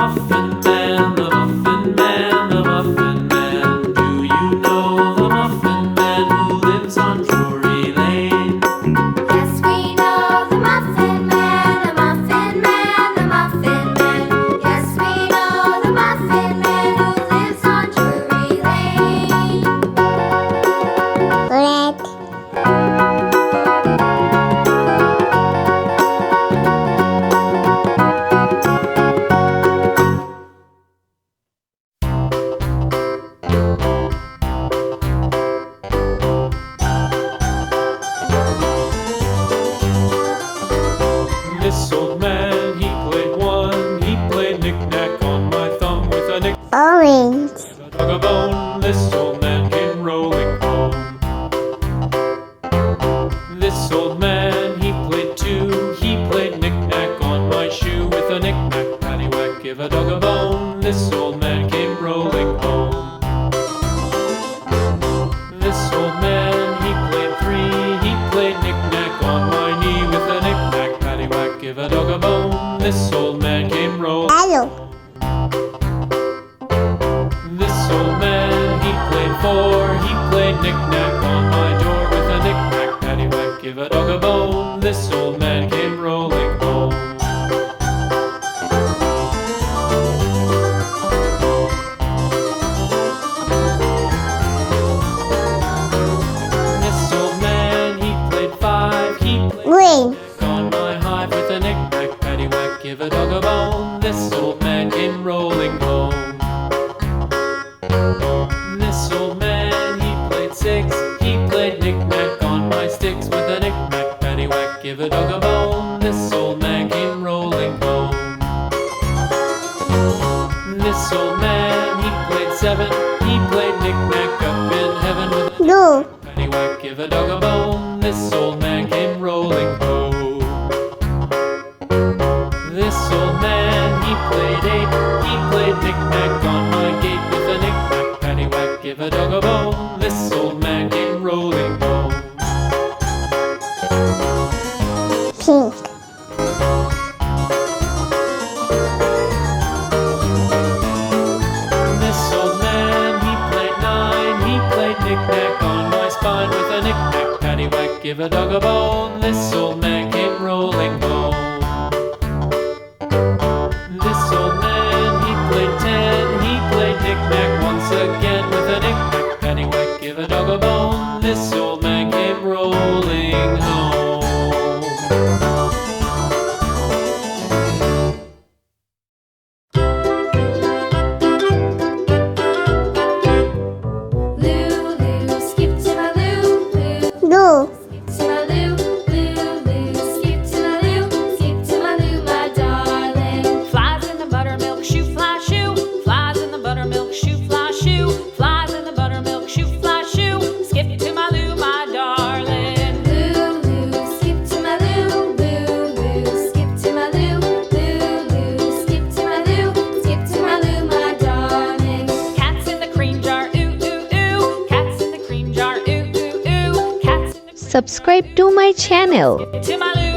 Muffin Man, the Muffin Man, the Muffin Man. Do you know the Muffin Man who lives on Drury Lane? Yes, we know the Muffin Man, the Muffin Man, the Muffin Man. Yes, we know the Muffin Man who lives on Drury Lane. Red. This old man, he played one. He played knick-knack on my thumb with a knick. Orange. Dug a bone, this old man came rolling home. This old man, he played two. He played knick-knack on my shoe with a knick-knack, paddywhack, give a dog a bone. This old man came rolling home. This old man, he played three. He played knick-knack on my knee with a knick-knack, paddywhack, give a dog a bone. This old man came rolling. Yellow. This old man, he played four. He played knick-knack on my door with a knick-knack, paddywhack, give a dog a bone. This old man came rolling home. This old man, he played five. He played Green. on my hive with a knick-knack, paddywhack, give a dog a bone. This old man came rolling home. This old man, he played six. He played knick-knack on my sticks with a knick-knack, paddywhack, give a dog a bone. This old man came rolling home. This old man, he played seven. He played knick-knack up in heaven with a Blue. paddywhack, give a dog a bone. This old man came rolling home. This old man, he played eight. He played knick-knack on my gate with a knick-knack, paddywhack, give a dog a bone. This old man came rolling home. Pink. This old man, he played nine. He played knick-knack on my spine with a knick-knack, paddywhack, give a dog a bone. This old man came rolling home. This old man, he played ten. He played knick-knack once again with a knick-knack, paddywhack, give a dog a bone. This old man came rolling home. Lulu, skip to my Lou, Lou. Blue. Skip to my Lou, Lou, Lou. Skip to my Lou, skip to my Lou, my darling. Flies in the buttermilk shoe, fly shoe. Flies in the buttermilk shoe, fly shoe. Flies in the buttermilk shoe, fly shoe. Skip to my Lou, my darling. Lulu, skip to my Lou, Lou, Lou. Skip to my Lou, Lou, Lou. Skip to my Lou, skip to my Lou, my darling. Cats in the cream jar, ooh, ooh, ooh. Cats in the cream jar, ooh, ooh, ooh. Cats in the Subscribe to my channel. to my Lou,